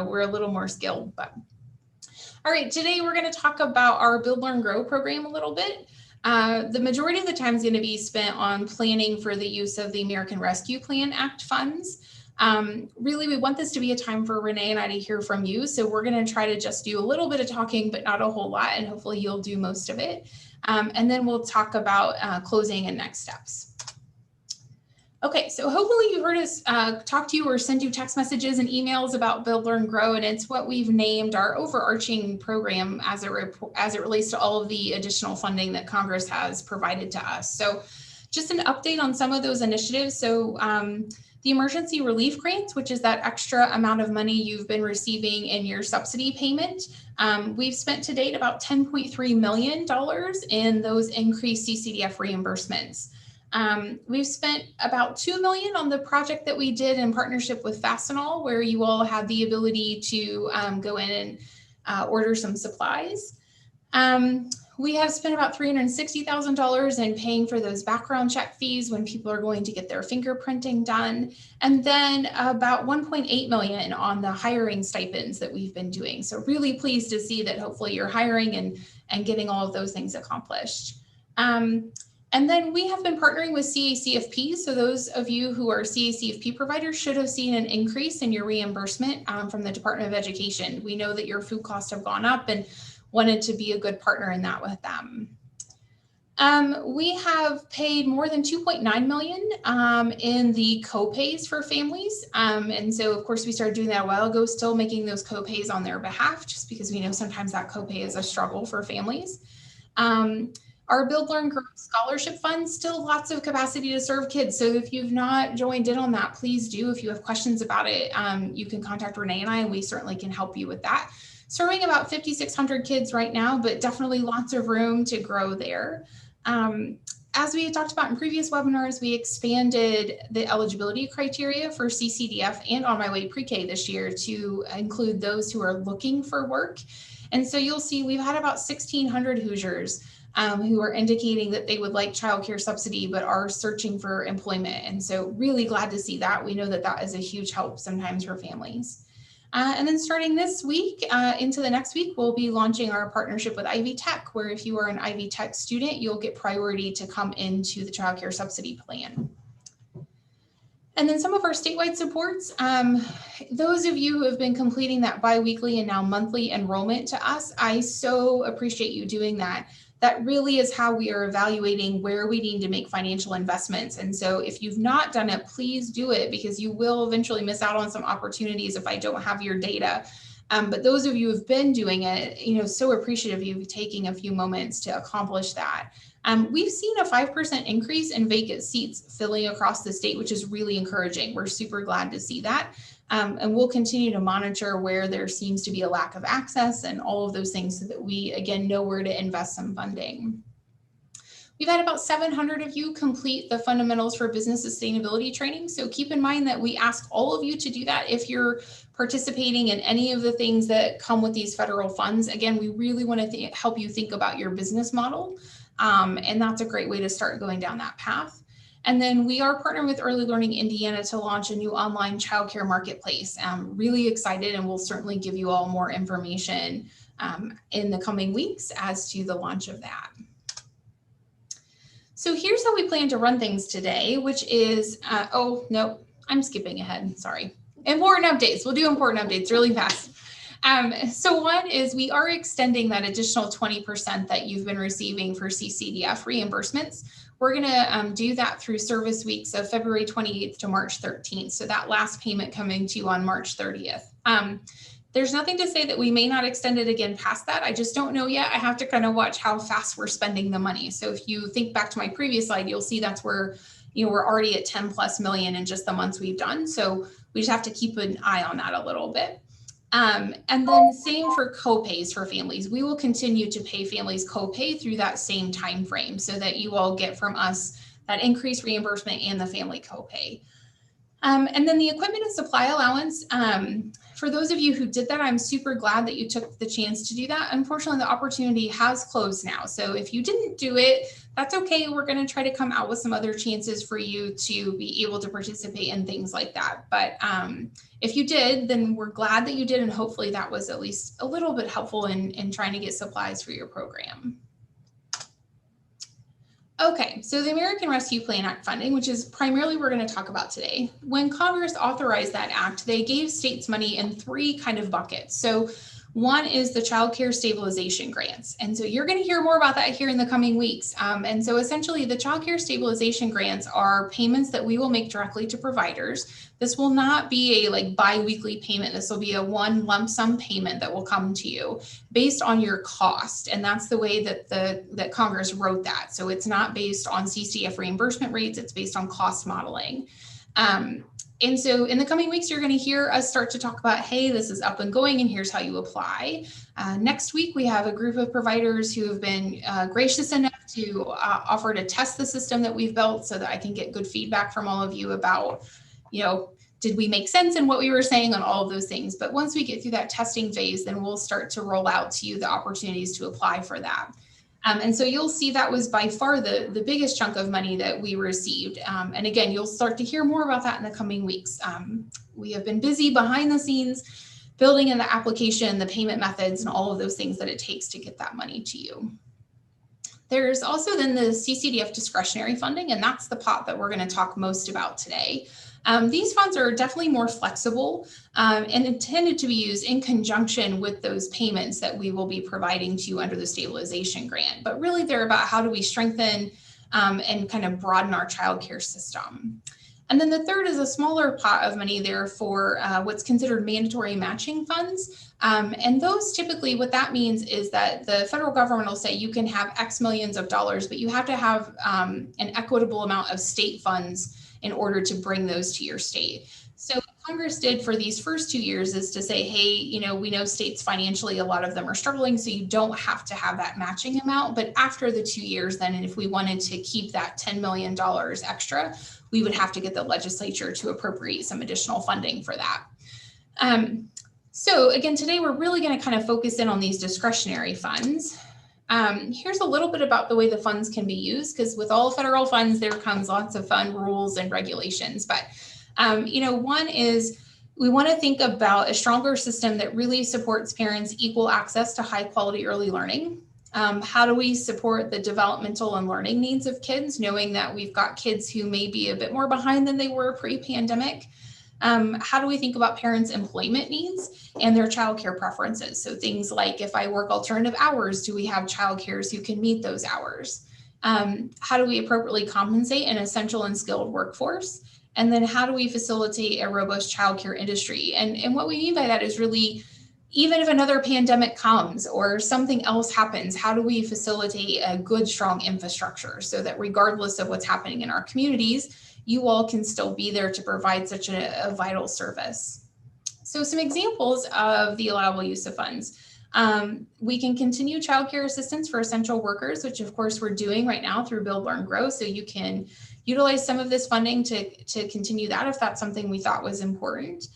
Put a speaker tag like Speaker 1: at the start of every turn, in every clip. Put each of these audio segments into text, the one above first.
Speaker 1: we're a little more skilled. But all right, today we're going to talk about our Build, Learn, Grow program a little bit. The majority of the time is going to be spent on planning for the use of the American Rescue Plan Act funds. Really, we want this to be a time for Renee and I to hear from you. So we're going to try to just do a little bit of talking, but not a whole lot, and hopefully you'll do most of it. And then we'll talk about closing and next steps. Okay, so hopefully you heard us talk to you or send you text messages and emails about Build, Learn, Grow, and it's what we've named our overarching program as it relates to all of the additional funding that Congress has provided to us. So just an update on some of those initiatives. So the emergency relief grants, which is that extra amount of money you've been receiving in your subsidy payment, we've spent to date about $10.3 million in those increased CCDF reimbursements. We've spent about $2 million on the project that we did in partnership with Fastenal, where you all had the ability to go in and order some supplies. We have spent about $360,000 in paying for those background check fees when people are going to get their fingerprinting done. And then about $1.8 million on the hiring stipends that we've been doing. So really pleased to see that hopefully you're hiring and getting all of those things accomplished. And then we have been partnering with CACFP. So those of you who are CACFP providers should have seen an increase in your reimbursement from the Department of Education. We know that your food costs have gone up and wanted to be a good partner in that with them. We have paid more than $2.9 million in the co-pays for families. And so of course we started doing that a while ago, still making those co-pays on their behalf, just because we know sometimes that co-pay is a struggle for families. Our Build, Learn, Grow scholarship fund, still lots of capacity to serve kids. So if you've not joined in on that, please do. If you have questions about it, you can contact Renee and I, and we certainly can help you with that. Serving about 5,600 kids right now, but definitely lots of room to grow there. As we had talked about in previous webinars, we expanded the eligibility criteria for CCDF and On My Way Pre-K this year to include those who are looking for work. And so you'll see we've had about 1,600 Hoosiers who are indicating that they would like childcare subsidy, but are searching for employment. And so really glad to see that. We know that that is a huge help sometimes for families. And then starting this week into the next week, we'll be launching our partnership with Ivy Tech, where if you are an Ivy Tech student, you'll get priority to come into the childcare subsidy plan. And then some of our statewide supports, those of you who have been completing that biweekly and now monthly enrollment to us, I so appreciate you doing that. That really is how we are evaluating where we need to make financial investments. And so if you've not done it, please do it, because you will eventually miss out on some opportunities if I don't have your data. But those of you who've been doing it, so appreciative of you taking a few moments to accomplish that. We've seen a 5% increase in vacant seats filling across the state, which is really encouraging. We're super glad to see that. And we'll continue to monitor where there seems to be a lack of access and all of those things so that we, again, know where to invest some funding. We've had about 700 of you complete the Fundamentals for Business Sustainability training. So keep in mind that we ask all of you to do that if you're participating in any of the things that come with these federal funds. Again, we really want to help you think about your business model. And that's a great way to start going down that path. And then we are partnering with Early Learning Indiana to launch a new online childcare marketplace. I'm really excited, and we'll certainly give you all more information in the coming weeks as to the launch of that. So here's how we plan to run things today, which is, oh, no, I'm skipping ahead, sorry. Important updates, we'll do important updates really fast. So one is we are extending that additional 20% that you've been receiving for CCDF reimbursements. We're going to do that through service weeks of February 28th to March 13th. So that last payment coming to you on March 30th. There's nothing to say that we may not extend it again past that. I just don't know yet. I have to kind of watch how fast we're spending the money. So if you think back to my previous slide, you'll see that's where, we're already at 10+ million in just the months we've done. So we just have to keep an eye on that a little bit. And then same for co-pays for families. We will continue to pay families co-pay through that same time frame so that you all get from us that increased reimbursement and the family co-pay. And then the equipment and supply allowance, for those of you who did that, I'm super glad that you took the chance to do that. Unfortunately, the opportunity has closed now. So if you didn't do it, that's okay. We're going to try to come out with some other chances for you to be able to participate in things like that. But if you did, then we're glad that you did. And hopefully that was at least a little bit helpful in trying to get supplies for your program. Okay, so the American Rescue Plan Act funding, which is primarily we're going to talk about today. When Congress authorized that act, they gave states money in three kind of buckets. So one is the child care stabilization grants. And so you're going to hear more about that here in the coming weeks. And so essentially the child care stabilization grants are payments that we will make directly to providers. This will not be a like bi-weekly payment. This will be a one lump sum payment that will come to you based on your cost. And that's the way that that Congress wrote that. So it's not based on CCDF reimbursement rates, it's based on cost modeling. And so in the coming weeks, you're going to hear us start to talk about, hey, this is up and going and here's how you apply. Next week, we have a group of providers who have been gracious enough to offer to test the system that we've built so that I can get good feedback from all of you about, you know, did we make sense in what we were saying on all of those things? But once we get through that testing phase, then we'll start to roll out to you the opportunities to apply for that. And so you'll see that was by far the biggest chunk of money that we received. And again, you'll start to hear more about that in the coming weeks. We have been busy behind the scenes building in the application, the payment methods, and all of those things that it takes to get that money to you. There's also then the CCDF discretionary funding, and that's the pot that we're going to talk most about today. These funds are definitely more flexible and intended to be used in conjunction with those payments that we will be providing to you under the stabilization grant. But really they're about how do we strengthen and kind of broaden our childcare system. And then the third is a smaller pot of money there for what's considered mandatory matching funds. And those typically, what that means is that the federal government will say you can have X millions of dollars, but you have to have an equitable amount of state funds in order to bring those to your state. So what Congress did for these first 2 years is to say, hey, you know, we know states financially, a lot of them are struggling, so you don't have to have that matching amount. But after the 2 years, then, and if we wanted to keep that $10 million extra, we would have to get the legislature to appropriate some additional funding for that. So again, today we're really going to kind of focus in on these discretionary funds. Here's a little bit about the way the funds can be used, because with all federal funds, there comes lots of fun rules and regulations. But, you know, one is we want to think about a stronger system that really supports parents' equal access to high quality early learning. How do we support the developmental and learning needs of kids, knowing that we've got kids who may be a bit more behind than they were pre-pandemic? How do we think about parents' employment needs and their childcare preferences? So things like, if I work alternative hours, do we have childcares who can meet those hours? How do we appropriately compensate an essential and skilled workforce? And then how do we facilitate a robust childcare industry? And what we mean by that is really, even if another pandemic comes or something else happens, how do we facilitate a good, strong infrastructure so that regardless of what's happening in our communities, you all can still be there to provide such a vital service. So some examples of the allowable use of funds. We can continue childcare assistance for essential workers, which of course we're doing right now through Build, Learn, Grow. So you can utilize some of this funding to continue that if that's something we thought was important.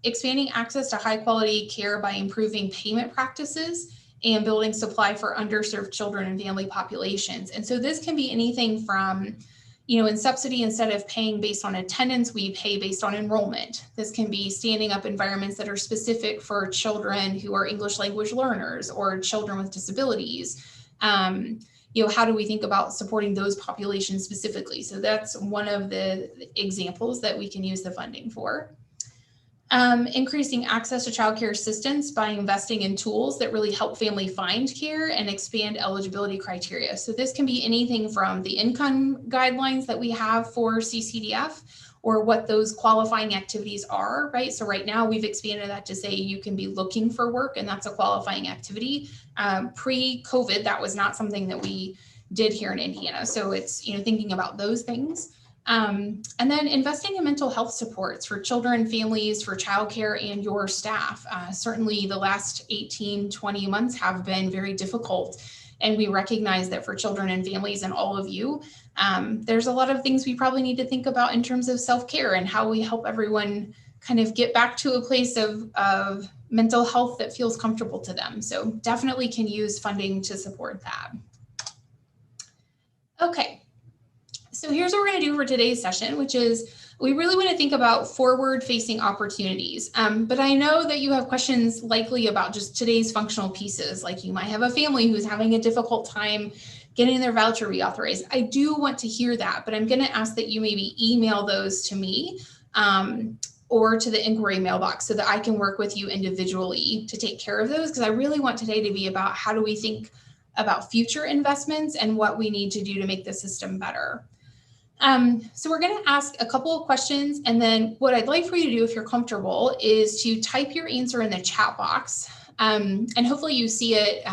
Speaker 1: Expanding access to high quality care by improving payment practices and building supply for underserved children and family populations. And so this can be anything from, you know, in subsidy, instead of paying based on attendance, we pay based on enrollment. This can be standing up environments that are specific for children who are English language learners or children with disabilities. You know, how do we think about supporting those populations specifically? So that's one of the examples that we can use the funding for. Increasing access to childcare assistance by investing in tools that really help family find care and expand eligibility criteria. So this can be anything from the income guidelines that we have for CCDF or what those qualifying activities are, right? So right now we've expanded that to say you can be looking for work and that's a qualifying activity. Pre-COVID, that was not something that we did here in Indiana. So it's, you know, thinking about those things. And then investing in mental health supports for children, families, for childcare, and your staff. Certainly the last 18, 20 months have been very difficult. And we recognize that for children and families and all of you, there's a lot of things we probably need to think about in terms of self-care and how we help everyone kind of get back to a place of mental health that feels comfortable to them. So definitely can use funding to support that. Okay, so here's what we're going to do for today's session, which is we really want to think about forward-facing opportunities. But I know that you have questions likely about just today's functional pieces, like you might have a family who's having a difficult time getting their voucher reauthorized. I do want to hear that, but I'm going to ask that you maybe email those to me or to the inquiry mailbox so that I can work with you individually to take care of those, because I really want today to be about how do we think about future investments and what we need to do to make the system better. So we're going to ask a couple of questions, and then what I'd like for you to do, if you're comfortable, is to type your answer in the chat box. And hopefully you see it.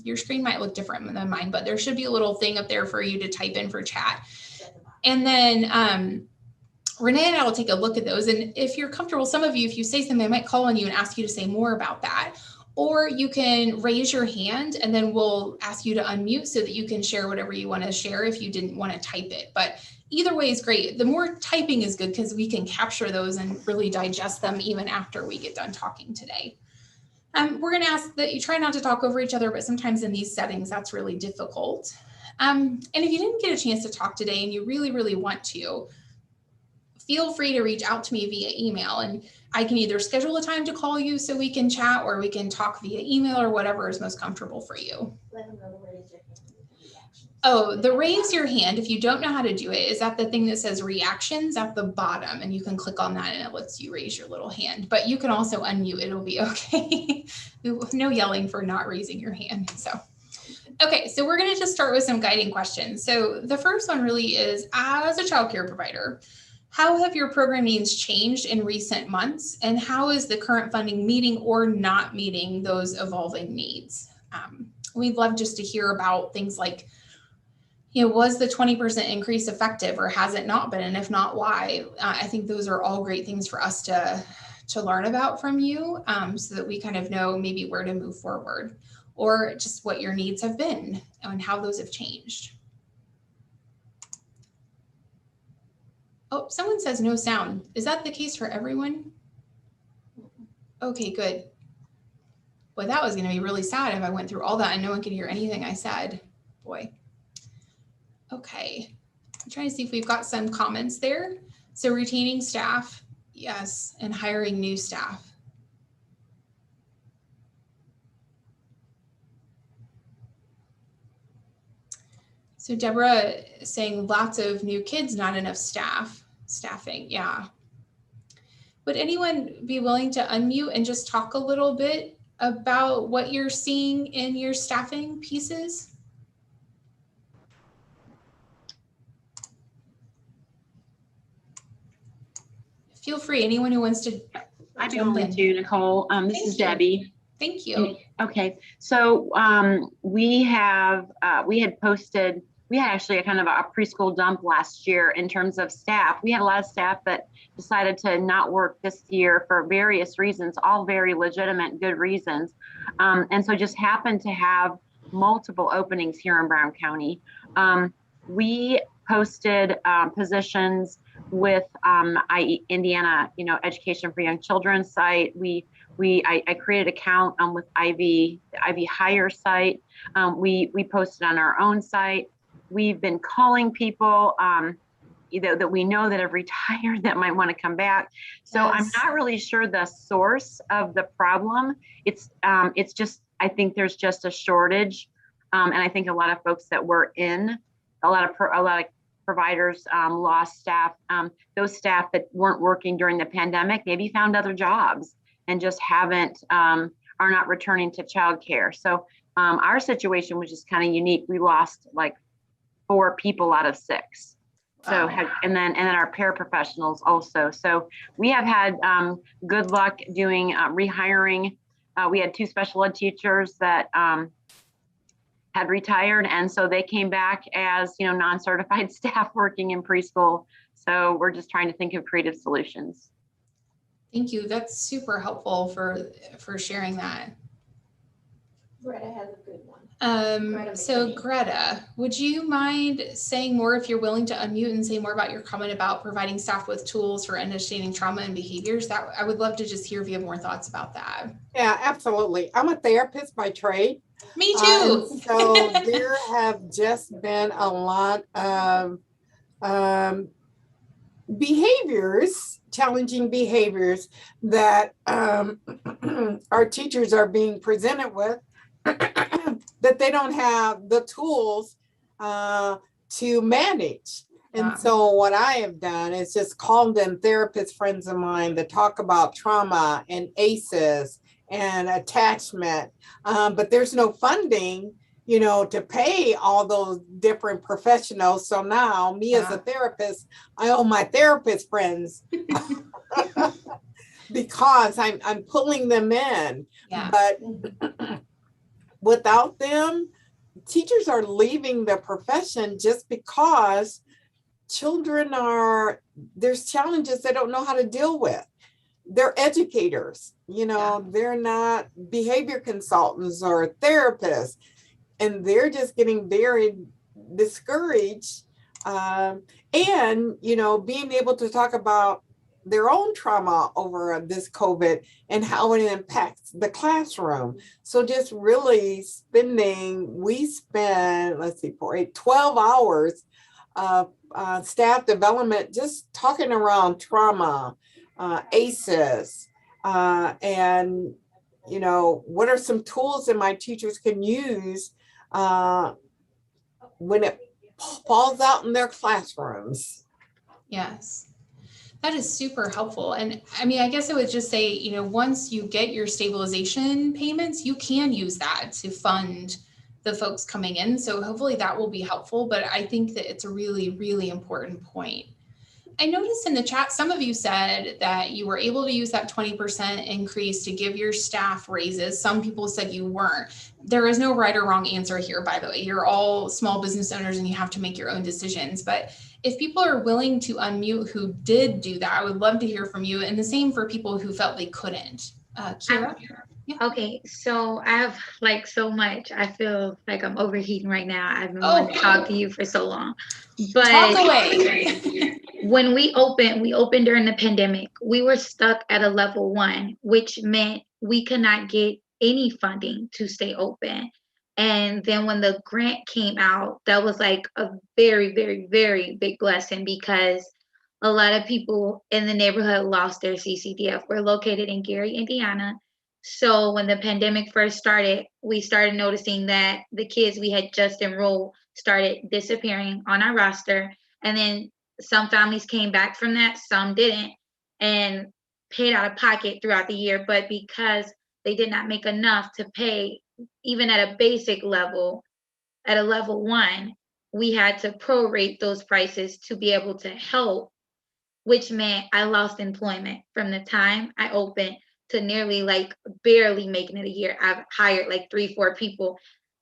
Speaker 1: Your screen might look different than mine, but there should be a little thing up there for you to type in for chat. And then Renee and I will take a look at those. And if you're comfortable, some of you, if you say something, I might call on you and ask you to say more about that. Or you can raise your hand and then we'll ask you to unmute so that you can share whatever you want to share if you didn't want to type it. But either way is great. The more typing is good because we can capture those and really digest them even after we get done talking today. We're going to ask that you try not to talk over each other, but sometimes in these settings, that's really difficult. And if you didn't get a chance to talk today and you really, really want to, feel free to reach out to me via email, and I can either schedule a time to call you so we can chat, or we can talk via email, or whatever is most comfortable for you.
Speaker 2: Let them know to raise your hand.
Speaker 1: Oh, the raise your hand, if you don't know how to do it, is that the thing that says reactions at the bottom, and you can click on that and it lets you raise your little hand, but you can also unmute, it'll be okay. No yelling for not raising your hand. So, okay, so we're going to just start with some guiding questions. So the first one really is, as a childcare provider, how have your program needs changed in recent months, and how is the current funding meeting or not meeting those evolving needs? We'd love just to hear about things like, was the 20% increase effective, or has it not been? And if not, why? I think those are all great things for us to learn about from you, so that we kind of know maybe where to move forward, or just what your needs have been and how those have changed. Oh, someone says no sound. Is that the case for everyone? Okay, good. Boy, that was going to be really sad if I went through all that and no one could hear anything I said. Boy. Okay. I'm trying to see if we've got some comments there. So retaining staff, yes, and hiring new staff. So Deborah saying lots of new kids, not enough staffing. Yeah. Would anyone be willing to unmute and just talk a little bit about what you're seeing in your staffing pieces? Feel free, anyone who wants to.
Speaker 3: I'd be willing to, Nicole. This is Debbie.
Speaker 1: Thank you.
Speaker 3: Okay, so we had posted, we had actually a kind of a preschool dump last year in terms of staff. We had a lot of staff that decided to not work this year for various reasons, all very legitimate, good reasons. And so just happened to have multiple openings here in Brown County. We posted positions with Indiana, Education for Young Children site. I created an account with the Ivy Hire site. We posted on our own site. We've been calling people that we know that have retired that might want to come back. So yes. I'm not really sure the source of the problem. It's just, I think there's just a shortage. And I think a lot of folks that were in, a lot of providers lost staff. Those staff that weren't working during the pandemic maybe found other jobs and just are not returning to childcare. So our situation was just kind of unique. We lost like 4 people out of 6. So, and then our paraprofessionals also. So we have had good luck doing rehiring. We had 2 special ed teachers that had retired, and so they came back as non-certified staff working in preschool. So we're just trying to think of creative solutions.
Speaker 1: Thank you. That's super helpful for sharing that.
Speaker 2: Greta has a good one.
Speaker 1: So Greta, would you mind saying more, if you're willing to unmute and say more about your comment about providing staff with tools for understanding trauma and behaviors? That I would love to just hear if you have more thoughts about that.
Speaker 4: Yeah, absolutely. I'm a therapist by trade.
Speaker 1: Me too.
Speaker 4: So there have just been a lot of behaviors, challenging behaviors that our teachers are being presented with that they don't have the tools to manage. And so what I have done is just called in therapist friends of mine that talk about trauma and ACEs and attachment, but there's no funding, you know, to pay all those different professionals. So now me as a therapist, I owe my therapist friends because I'm pulling them in. But without them, teachers are leaving the profession just because children there's challenges they don't know how to deal with. They're educators, you know, they're not behavior consultants or therapists, and they're just getting very discouraged. And, you know, being able to talk about their own trauma over this COVID and how it impacts the classroom. So just really we spend, let's see, 12 hours of staff development, just talking around trauma, ACEs, and, you know, what are some tools that my teachers can use when it falls out in their classrooms.
Speaker 1: Yes. That is super helpful. And I mean, I guess I would just say, you know, once you get your stabilization payments, you can use that to fund the folks coming in. So hopefully that will be helpful. But I think that it's a really, really important point. I noticed in the chat, some of you said that you were able to use that 20% increase to give your staff raises. Some people said you weren't. There is no right or wrong answer here, by the way. You're all small business owners and you have to make your own decisions. But if people are willing to unmute who did do that, I would love to hear from you. And the same for people who felt they couldn't. Kira?
Speaker 5: Yeah. Okay, so I have like so much. I feel like I'm overheating right now. I've been wanting to talk to you for so long. But
Speaker 1: talk away.
Speaker 5: When we opened during the pandemic. We were stuck at a level 1, which meant we could not get any funding to stay open. And then when the grant came out, that was like a very, very, very big blessing because a lot of people in the neighborhood lost their CCDF. We're located in Gary, Indiana. So when the pandemic first started, we started noticing that the kids we had just enrolled started disappearing on our roster. And then some families came back from that, some didn't, and paid out of pocket throughout the year. But because they did not make enough to pay, even at a basic level, at a level 1, we had to prorate those prices to be able to help, which meant I lost employment from the time I opened to nearly like barely making it a year. I've hired like 3-4 people.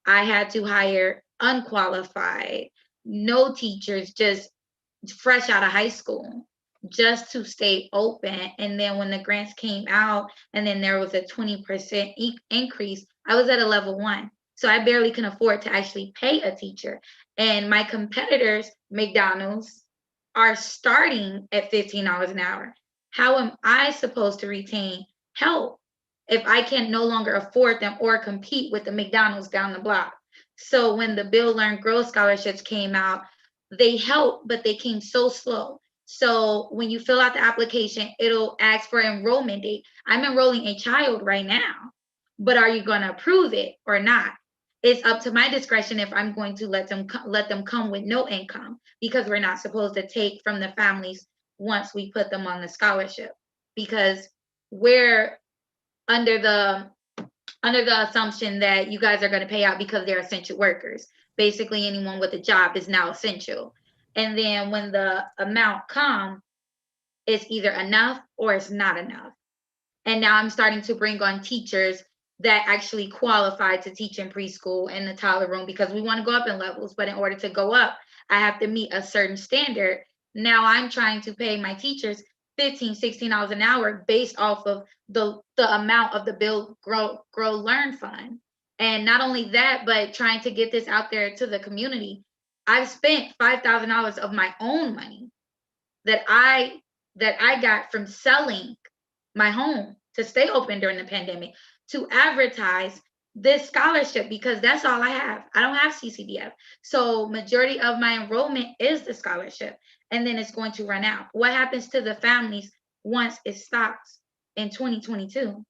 Speaker 5: I had to hire unqualified, no teachers, just fresh out of high school, just to stay open. And then when the grants came out and then there was a 20% increase, I was at a level 1. So I barely can afford to actually pay a teacher. And my competitors, McDonald's, are starting at $15 an hour. How am I supposed to retain help if I can no longer afford them or compete with the McDonald's down the block? So when the Build, Learn, Grow scholarships came out, they helped, but they came so slow. So when you fill out the application, it'll ask for enrollment date. I'm enrolling a child right now, but are you going to approve it or not? It's up to my discretion if I'm going to let them come with no income, because we're not supposed to take from the families once we put them on the scholarship, because we're under the assumption that you guys are going to pay out because they're essential workers. Basically, anyone with a job is now essential. And then when the amount comes, it's either enough or it's not enough. And now I'm starting to bring on teachers that actually qualify to teach in preschool in the toddler room, because we want to go up in levels. But in order to go up, I have to meet a certain standard. Now I'm trying to pay my teachers $15, $16 an hour based off of the amount of the Build, Grow, Learn fund. And not only that, but trying to get this out there to the community. I've spent $5,000 of my own money that I got from selling my home to stay open during the pandemic to advertise this scholarship, because that's all I have. I don't have CCDF. So majority of my enrollment is the scholarship, and then it's going to run out. What happens to the families once it stops in 2022?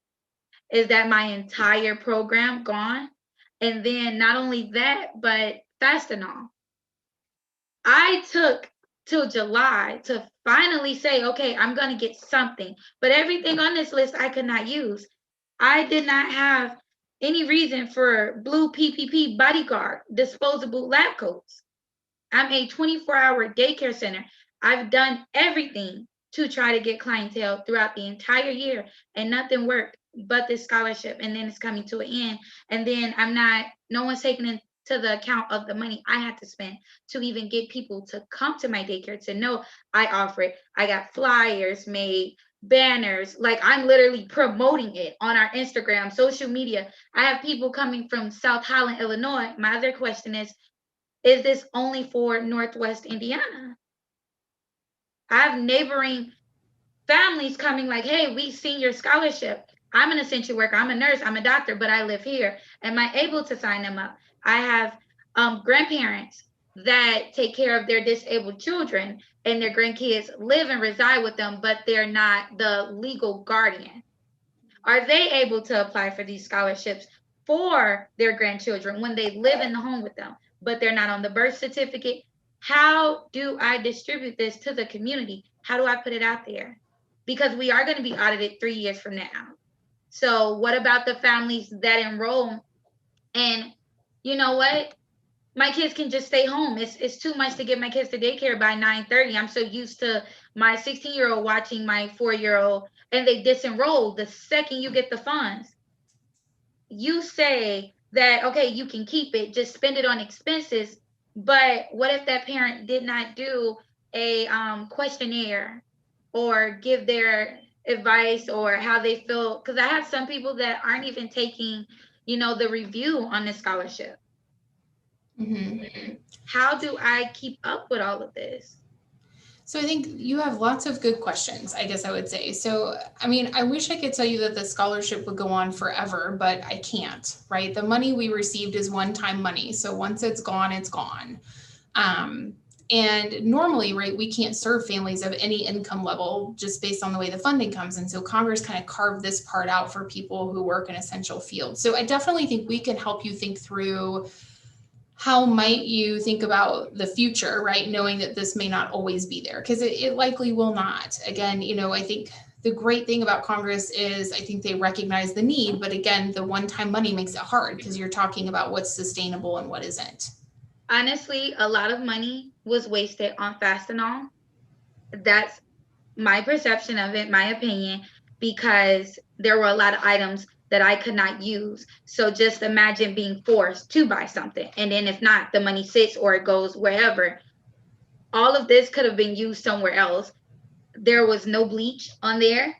Speaker 5: Is that my entire program gone? And then not only that, but Fastenal. I took till July to finally say, okay, I'm going to get something. But everything on this list I could not use. I did not have any reason for blue PPP bodyguard disposable lab coats. I'm a 24-hour daycare center. I've done everything to try to get clientele throughout the entire year, and nothing worked but this scholarship. And then it's coming to an end. And then no one's taking into the account of the money I had to spend to even get people to come to my daycare to know I offer it. I got flyers made, banners, like I'm literally promoting it on our Instagram, social media. I have people coming from South Holland, Illinois. My other question is this only for Northwest Indiana? I have neighboring families coming like, hey, we've seen your scholarship. I'm an essential worker, I'm a nurse, I'm a doctor, but I live here. Am I able to sign them up? I have grandparents that take care of their disabled children, and their grandkids live and reside with them, but they're not the legal guardian. Are they able to apply for these scholarships for their grandchildren when they live in the home with them, but they're not on the birth certificate? How do I distribute this to the community? How do I put it out there? Because we are going to be audited 3 years from now. So what about the families that enroll and you know what? My kids can just stay home. It's too much to get my kids to daycare by 9:30. I'm so used to my 16-year-old watching my 4-year-old, and they disenroll the second you get the funds. You say that, okay, you can keep it, just spend it on expenses. But what if that parent did not do a questionnaire or give their advice or how they feel? Because I have some people that aren't even taking, the review on the scholarship.
Speaker 1: Mm-hmm.
Speaker 5: How do I keep up with all of this?
Speaker 1: So I think you have lots of good questions, I guess I would say. So, I mean, I wish I could tell you that the scholarship would go on forever, but I can't, right? The money we received is one-time money. So once it's gone, it's gone. And normally, right, we can't serve families of any income level just based on the way the funding comes. And so Congress kind of carved this part out for people who work in essential fields. So I definitely think we can help you think through how might you think about the future, right? Knowing that this may not always be there, because it likely will not. Again, I think the great thing about Congress is I think they recognize the need, but again, the one-time money makes it hard because you're talking about what's sustainable and what isn't.
Speaker 5: Honestly, a lot of money was wasted on Fastenal. That's my perception of it, my opinion, because there were a lot of items that I could not use. So just imagine being forced to buy something. And then if not, the money sits or it goes wherever. All of this could have been used somewhere else. There was no bleach on there.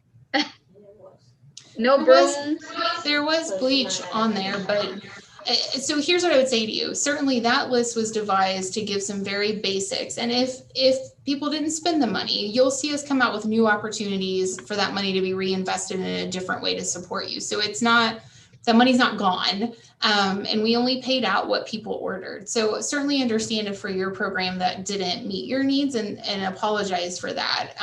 Speaker 5: No brooms.
Speaker 1: There was bleach on there, but so here's what I would say to you. Certainly that list was devised to give some very basics. And if people didn't spend the money, you'll see us come out with new opportunities for that money to be reinvested in a different way to support you. So it's not, the money's not gone. And we only paid out what people ordered. So certainly understand if for your program that didn't meet your needs and apologize for that.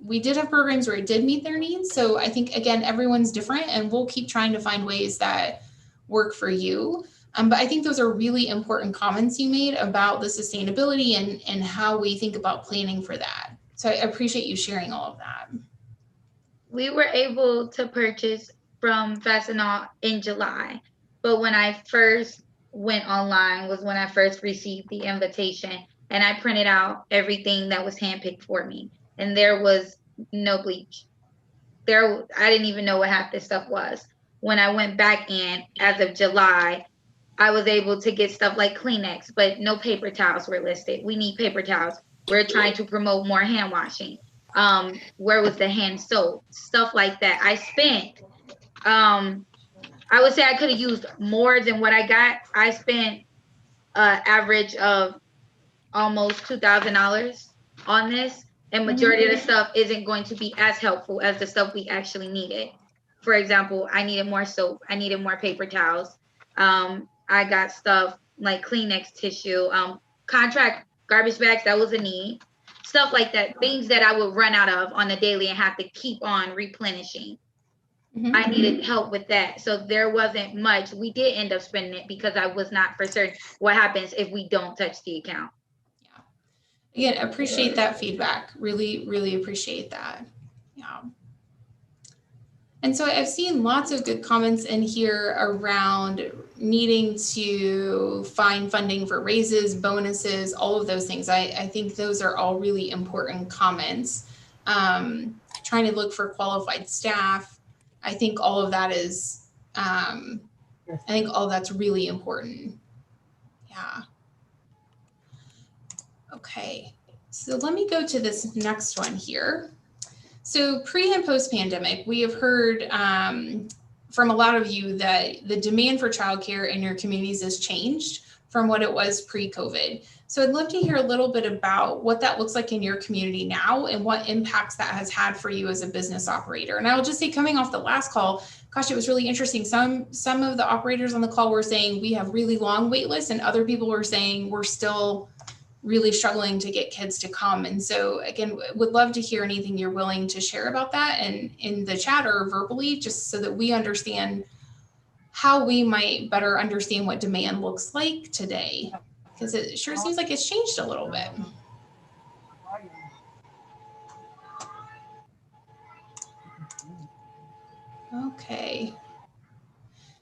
Speaker 1: We did have programs where it did meet their needs. So I think, again, everyone's different and we'll keep trying to find ways that work for you. But I think those are really important comments you made about the sustainability and how we think about planning for that. So I appreciate you sharing all of that.
Speaker 5: We were able to purchase from Fastenal in July, but when I first went online was when I first received the invitation, and I printed out everything that was handpicked for me, and there was no bleach. I didn't even know what half this stuff was. When I went back in as of July, I was able to get stuff like Kleenex, but no paper towels were listed. We need paper towels. We're trying to promote more hand washing. Where was the hand soap? Stuff like that. I spent I would say I could have used more than what I got. I spent an average of almost $2,000 on this, and majority of the stuff isn't going to be as helpful as the stuff we actually needed. For example, I needed more soap. I needed more paper towels. I got stuff like Kleenex tissue, contract garbage bags. That was a need. Stuff like that, things that I would run out of on the daily and have to keep on replenishing. I needed help with that. So there wasn't much. We did end up spending it because I was not for certain what happens if we don't touch the account.
Speaker 1: Yeah. Again, appreciate that feedback. Really, really appreciate that. Yeah. And so I've seen lots of good comments in here around needing to find funding for raises, bonuses, all of those things. I think those are all really important comments. Trying to look for qualified staff. I think all of that is, I think all that's really important. Yeah. Okay, so let me go to this next one here. So pre and post pandemic, we have heard from a lot of you that the demand for childcare in your communities has changed from what it was pre-COVID. So I'd love to hear a little bit about what that looks like in your community now and what impacts that has had for you as a business operator. And I will just say, coming off the last call, gosh, it was really interesting. Some of the operators on the call were saying we have really long wait lists, and other people were saying we're still really struggling to get kids to come. And so again, would love to hear anything you're willing to share about that, and in the chat or verbally, just so that we understand how we might better understand what demand looks like today, because it sure seems like it's changed a little bit. Okay.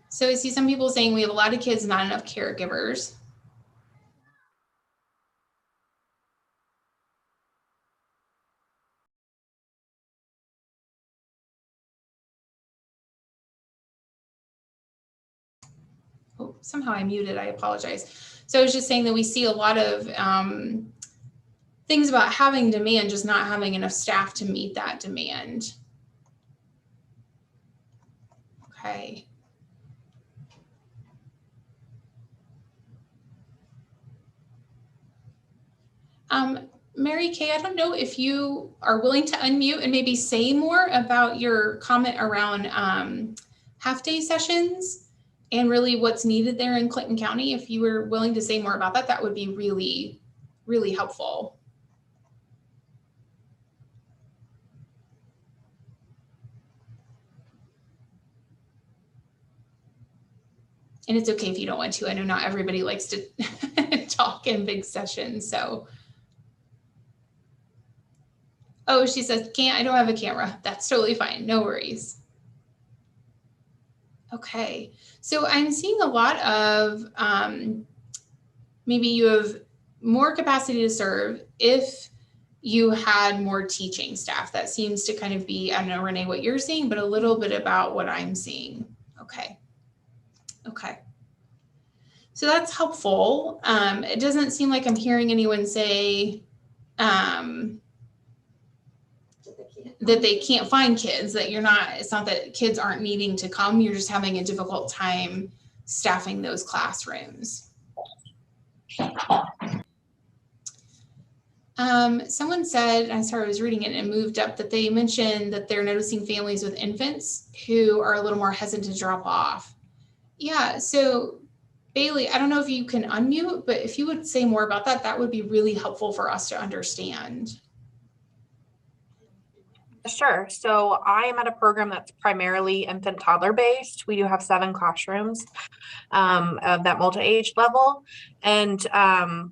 Speaker 1: So I see some people saying we have a lot of kids, not enough caregivers. Oh, somehow I muted, I apologize. So I was just saying that we see a lot of things about having demand, just not having enough staff to meet that demand. Okay. Mary Kay, I don't know if you are willing to unmute and maybe say more about your comment around half-day sessions and really what's needed there in Clinton County. If you were willing to say more about that, that would be really, really helpful. And it's okay if you don't want to. I know not everybody likes to talk in big sessions, so. Oh, she says, I don't have a camera. That's totally fine, no worries. Okay, so I'm seeing a lot of, maybe you have more capacity to serve if you had more teaching staff. That seems to kind of be, I don't know, Renee, what you're seeing, but a little bit about what I'm seeing. Okay. Okay. So that's helpful. It doesn't seem like I'm hearing anyone say that they can't find kids, that you're not, it's not that kids aren't needing to come, you're just having a difficult time staffing those classrooms. Someone said, I'm sorry, I was reading it and it moved up, that they mentioned that they're noticing families with infants who are a little more hesitant to drop off. Yeah, so Bailey, I don't know if you can unmute, but if you would say more about that, that would be really helpful for us to understand.
Speaker 6: Sure. So I am at a program that's primarily infant toddler based. We do have 7 classrooms of that multi-age level. And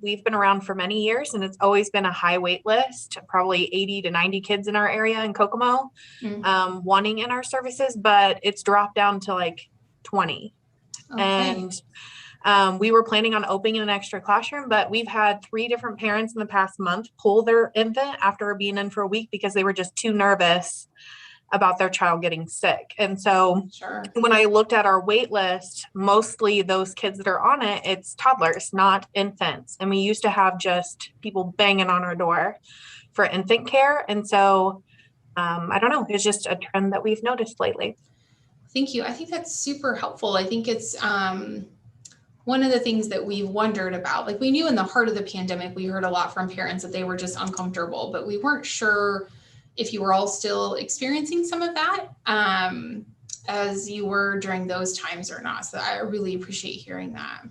Speaker 6: we've been around for many years, and it's always been a high wait list, probably 80 to 90 kids in our area in Kokomo wanting in our services, but it's dropped down to like 20. Okay. And we were planning on opening an extra classroom, but we've had 3 different parents in the past month pull their infant after being in for a week because they were just too nervous about their child getting sick. And so when I looked at our wait list, mostly those kids that are on it, it's toddlers, not infants. And we used to have just people banging on our door for infant care. And so I don't know, it's just a trend that we've noticed lately.
Speaker 1: Thank you. I think that's super helpful. I think it's one of the things that we've wondered about. Like, we knew in the heart of the pandemic, we heard a lot from parents that they were just uncomfortable, but we weren't sure if you were all still experiencing some of that as you were during those times or not. So I really appreciate hearing that.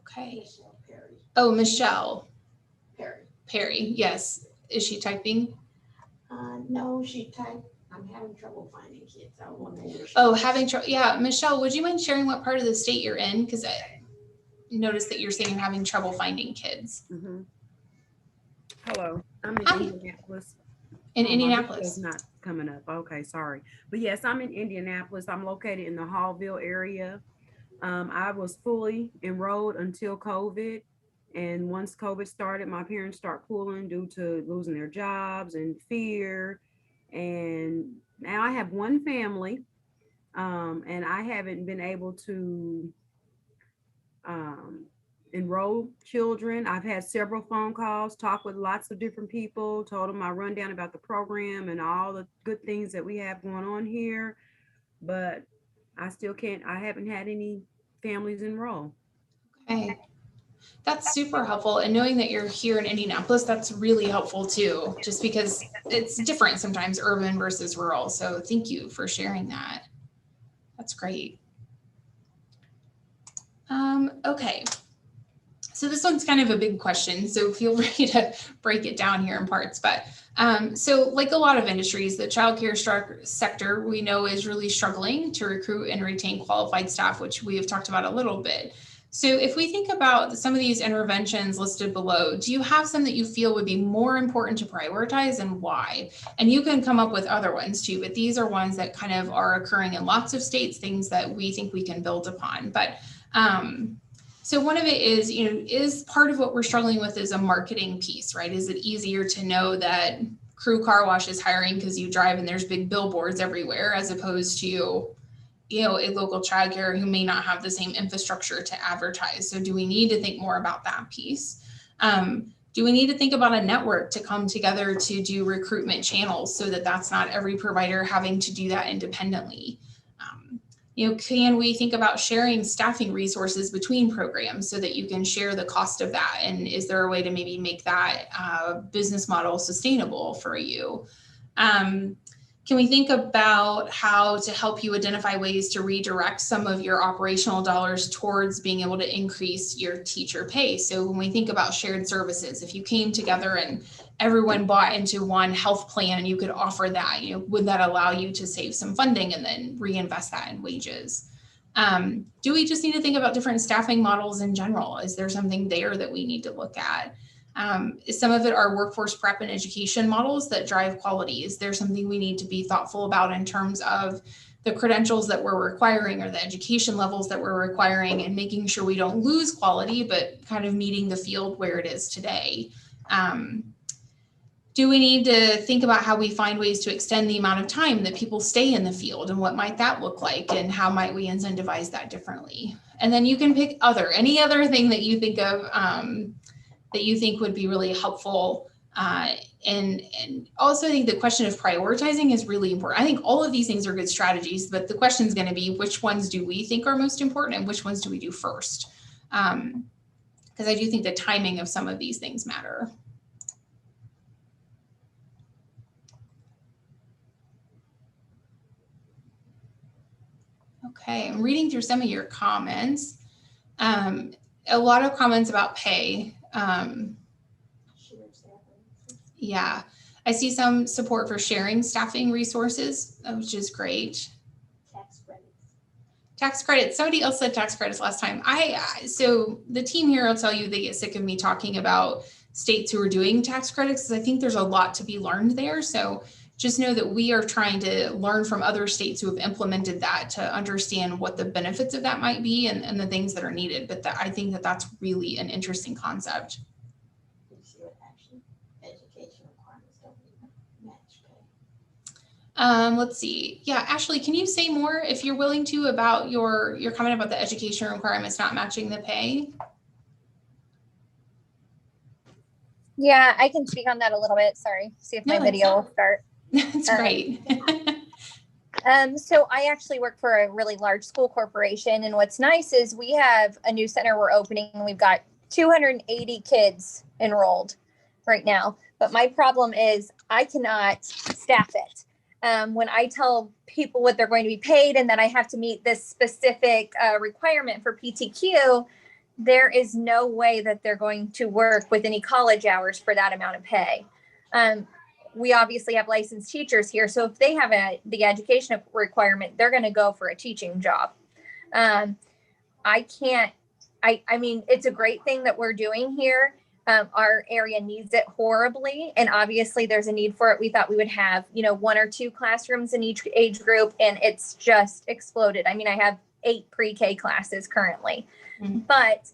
Speaker 1: Okay.
Speaker 2: Michelle Perry.
Speaker 1: Oh, Michelle
Speaker 2: Perry.
Speaker 1: Perry. Yes. Is she typing?
Speaker 2: No, she typed, I'm having trouble finding kids. I want to.
Speaker 1: Oh, having trouble. Yeah. Michelle, would you mind sharing what part of the state you're in? Because I noticed that you're saying you're having trouble finding kids.
Speaker 7: Mm-hmm. Hello, I'm in
Speaker 1: Hi.
Speaker 7: Indianapolis.
Speaker 1: In
Speaker 7: My
Speaker 1: Indianapolis.
Speaker 7: video's not coming up. Okay, sorry. But yes, I'm in Indianapolis. I'm located in the Hallville area. I was fully enrolled until COVID. And once COVID started, my parents start pulling due to losing their jobs and fear. And now I have one family, and I haven't been able to enroll children. I've had several phone calls, talked with lots of different people, told them my rundown about the program and all the good things that we have going on here. But I still can't, I haven't had any families enroll.
Speaker 1: Okay. That's super helpful. And knowing that you're here in Indianapolis, that's really helpful too, just because it's different sometimes, urban versus rural. So thank you for sharing that. That's great. Okay. So this one's kind of a big question, so feel free to break it down here in parts. But so like a lot of industries, the childcare sector we know is really struggling to recruit and retain qualified staff, which we have talked about a little bit. So if we think about some of these interventions listed below, do you have some that you feel would be more important to prioritize and why? And you can come up with other ones too, but these are ones that kind of are occurring in lots of states, things that we think we can build upon. But so one of it is, is part of what we're struggling with is a marketing piece, right? Is it easier to know that Crew Car Wash is hiring because you drive and there's big billboards everywhere, as opposed to, a local childcare who may not have the same infrastructure to advertise? So do we need to think more about that piece? Do we need to think about a network to come together to do recruitment channels so that that's not every provider having to do that independently? Can we think about sharing staffing resources between programs so that you can share the cost of that? And is there a way to maybe make that business model sustainable for you? Can we think about how to help you identify ways to redirect some of your operational dollars towards being able to increase your teacher pay? So when we think about shared services, if you came together and everyone bought into one health plan and you could offer that, would that allow you to save some funding and then reinvest that in wages? Do we just need to think about different staffing models in general? Is there something there that we need to look at? Some of it are workforce prep and education models that drive quality. Is there something we need to be thoughtful about in terms of the credentials that we're requiring or the education levels that we're requiring, and making sure we don't lose quality, but kind of meeting the field where it is today? Do we need to think about how we find ways to extend the amount of time that people stay in the field, and what might that look like, and how might we incentivize that differently? And then you can pick any other thing that you think of that you think would be really helpful. And also I think the question of prioritizing is really important. I think all of these things are good strategies, but the question is going to be, which ones do we think are most important and which ones do we do first? Because I do think the timing of some of these things matter. Okay, I'm reading through some of your comments. A lot of comments about pay. Yeah, I see some support for sharing staffing resources, which is great.
Speaker 2: Tax credits.
Speaker 1: Tax credits. Somebody else said tax credits last time. So the team here will tell you they get sick of me talking about states who are doing tax credits, because I think there's a lot to be learned there. So just know that we are trying to learn from other states who have implemented that to understand what the benefits of that might be and the things that are needed. But I think that that's really an interesting concept.
Speaker 2: You see what actually education requirements don't match pay.
Speaker 1: Let's see. Yeah, Ashley, can you say more, if you're willing to, about your comment about the education requirements not matching the pay?
Speaker 8: Yeah, I can speak on that a little bit. Sorry. See if my video will start.
Speaker 1: That's great.
Speaker 8: So I actually work for a really large school corporation, and what's nice is we have a new center we're opening, and we've got 280 kids enrolled right now. But my problem is I cannot staff it. When I tell people what they're going to be paid and that I have to meet this specific requirement for PTQ, there is no way that they're going to work with any college hours for that amount of pay. We obviously have licensed teachers here, so if they have the education requirement, they're going to go for a teaching job. I can't. I mean, it's a great thing that we're doing here. Our area needs it horribly, and obviously there's a need for it. We thought we would have, 1 or 2 classrooms in each age group, and it's just exploded. I mean, I have 8 pre-K classes currently, but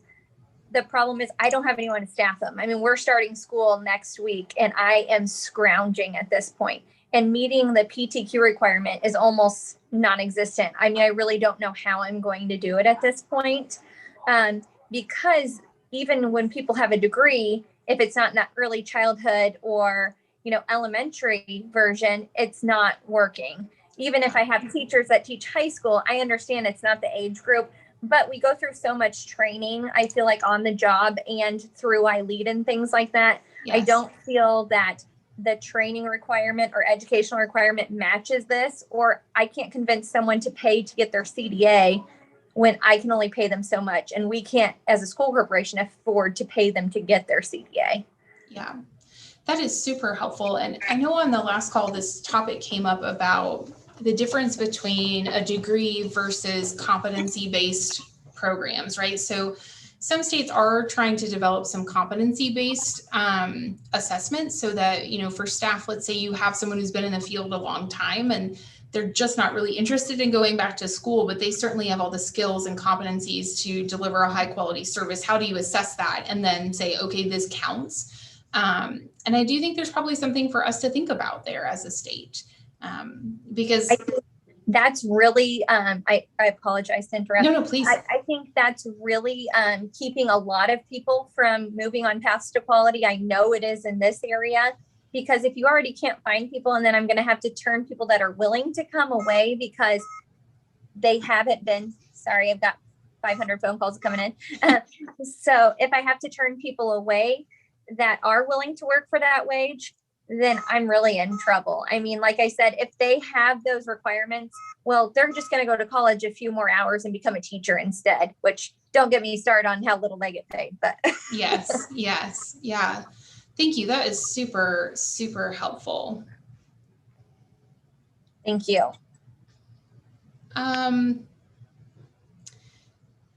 Speaker 8: the problem is I don't have anyone to staff them. I mean, we're starting school next week, and I am scrounging at this point, and meeting the PTQ requirement is almost non-existent. I mean, I really don't know how I'm going to do it at this point, because even when people have a degree, if it's not in that early childhood or, elementary version, it's not working. Even if I have teachers that teach high school, I understand it's not the age group, but we go through so much training, I feel like, on the job and through iLead and things like that. Yes. I don't feel that the training requirement or educational requirement matches this, or I can't convince someone to pay to get their CDA when I can only pay them so much, and we can't, as a school corporation, afford to pay them to get their CDA.
Speaker 1: Yeah, that is super helpful. And I know on the last call, this topic came up about the difference between a degree versus competency-based programs, right? So some states are trying to develop some competency-based assessments so that, for staff, let's say you have someone who's been in the field a long time and they're just not really interested in going back to school, but they certainly have all the skills and competencies to deliver a high quality service. How do you assess that and then say, okay, this counts? And I do think there's probably something for us to think about there as a state, because
Speaker 8: that's really, I apologize to interrupt.
Speaker 1: No, please.
Speaker 8: I think that's really keeping a lot of people from moving on paths to quality. I know it is in this area, because if you already can't find people, and then I'm going to have to turn people that are willing to come away because they haven't been, sorry, I've got 500 phone calls coming in. So if I have to turn people away that are willing to work for that wage, then I'm really in trouble. I mean, like I said, if they have those requirements, well, they're just going to go to college a few more hours and become a teacher instead, which don't get me started on how little they get paid, but.
Speaker 1: Yes. Yeah. Thank you. That is super, super helpful.
Speaker 8: Thank you.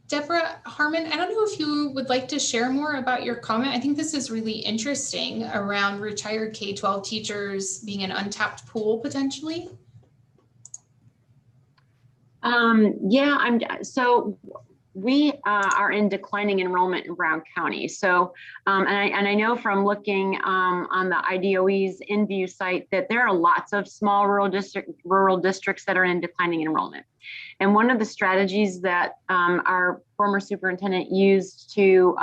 Speaker 1: Deborah Harmon, I don't know if you would like to share more about your comment. I think this is really interesting around retired K-12 teachers being an untapped pool potentially.
Speaker 3: So we are in declining enrollment in Brown County. So, and I know from looking on the IDOE's InView site that there are lots of small rural districts that are in declining enrollment. And one of the strategies that our former superintendent used to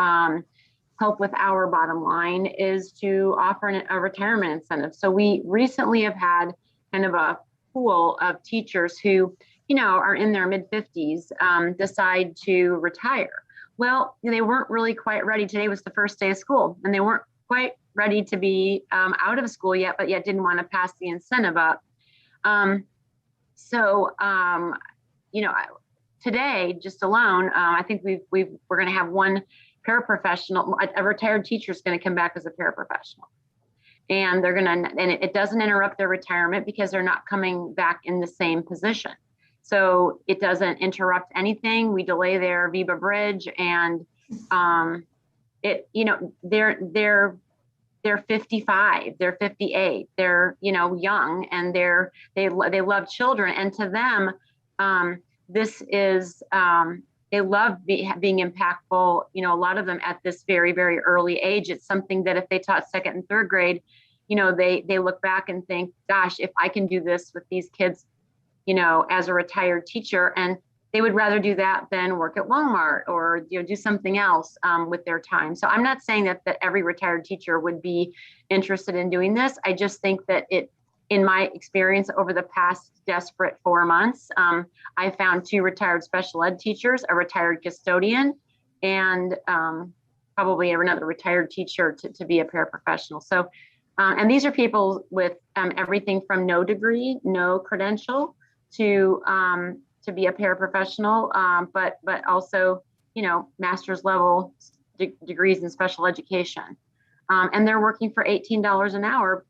Speaker 3: help with our bottom line is to offer a retirement incentive. So we recently have had kind of a pool of teachers who, are in their mid-50s, decide to retire. Well, they weren't really quite ready. Today was the first day of school, and they weren't quite ready to be out of school yet, but yet didn't want to pass the incentive up. Today, just alone, I think we're going to have one paraprofessional, a retired teacher is going to come back as a paraprofessional. And it doesn't interrupt their retirement because they're not coming back in the same position. So it doesn't interrupt anything. We delay their VIBA bridge, and they're 55, they're 58, they're young, and they love children, and to them, this is they love being impactful. A lot of them at this very, very early age. It's something that if they taught second and third grade, they look back and think, gosh, if I can do this with these kids, as a retired teacher, and they would rather do that than work at Walmart or do something else with their time. So I'm not saying that every retired teacher would be interested in doing this. I just think that in my experience over the past desperate 4 months, I found 2 retired special ed teachers, a retired custodian, and probably another retired teacher to be a paraprofessional. So, and these are people with everything from no degree, no credential to be a paraprofessional, but also, you know, master's level degrees in special education. And they're working for $18 an hour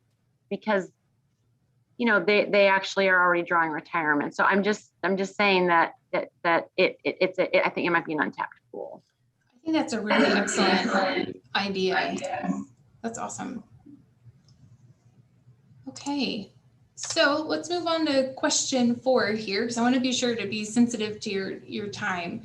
Speaker 3: because, you know, they actually are already drawing retirement. So I'm just saying that I think it might be an untapped pool.
Speaker 1: I think that's a really excellent idea. That's awesome. Okay, so let's move on to question 4 here, because I want to be sure to be sensitive to your time.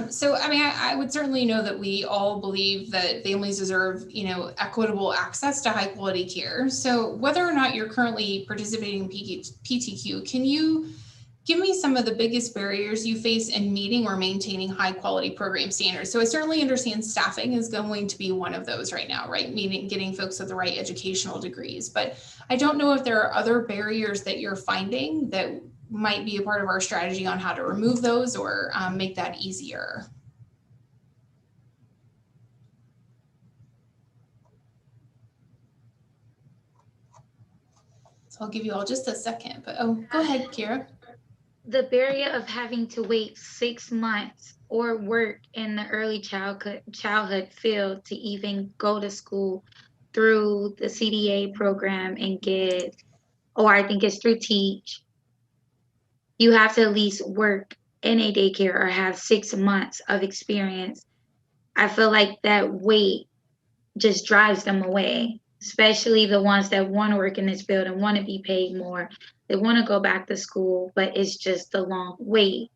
Speaker 1: So, I mean, I would certainly know that we all believe that families deserve, you know, equitable access to high quality care. So whether or not you're currently participating in PTQ, can you give me some of the biggest barriers you face in meeting or maintaining high quality program standards? So I certainly understand staffing is going to be one of those right now, right? Meaning getting folks with the right educational degrees, but I don't know if there are other barriers that you're finding that might be a part of our strategy on how to remove those or make that easier. So I'll give you all just a second, but go ahead, Kira.
Speaker 5: The barrier of having to wait 6 months or work in the early childhood field to even go to school through the CDA program and get, or I think it's through Teach, you have to at least work in a daycare or have 6 months of experience. I feel like that wait just drives them away, especially the ones that want to work in this field and want to be paid more. They want to go back to school, but it's just a long wait.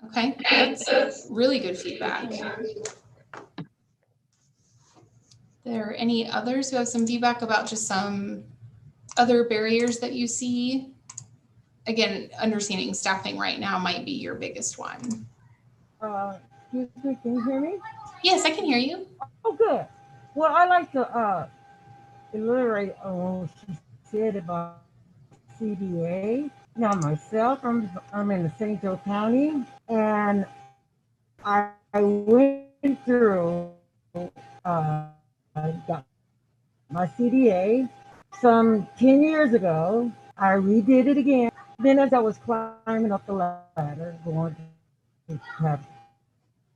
Speaker 1: Okay, that's really good feedback. There any others who have some feedback about just some other barriers that you see? Again, understanding staffing right now might be your biggest one.
Speaker 9: Excuse me, can you hear me?
Speaker 1: Yes, I can hear you.
Speaker 9: Oh, good. Well, I like to elaborate on what she said about CDA. Now, myself, I'm in the St. Joe County, and I went through got my CDA some 10 years ago. I redid it again. Then, as I was climbing up the ladder, going to have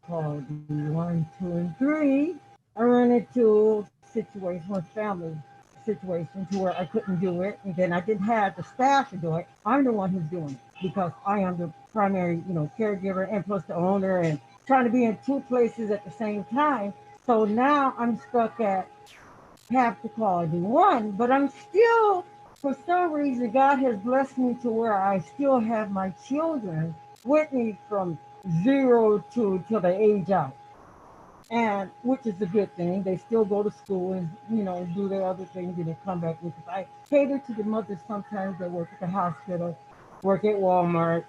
Speaker 9: called 1, 2, and 3, I ran into situations with family situations where I couldn't do it, and then I didn't have the staff to do it. I'm the one who's doing it because I am the primary, caregiver and plus the owner, and trying to be in 2 places at the same time. So now I'm stuck at have to call do 1, but I'm still, for some reason, God has blessed me to where I still have my children with me from 0 to till they age out, and which is a good thing. They still go to school and do their other things, and they come back with it. I cater to the mothers sometimes that work at the hospital, work at Walmart,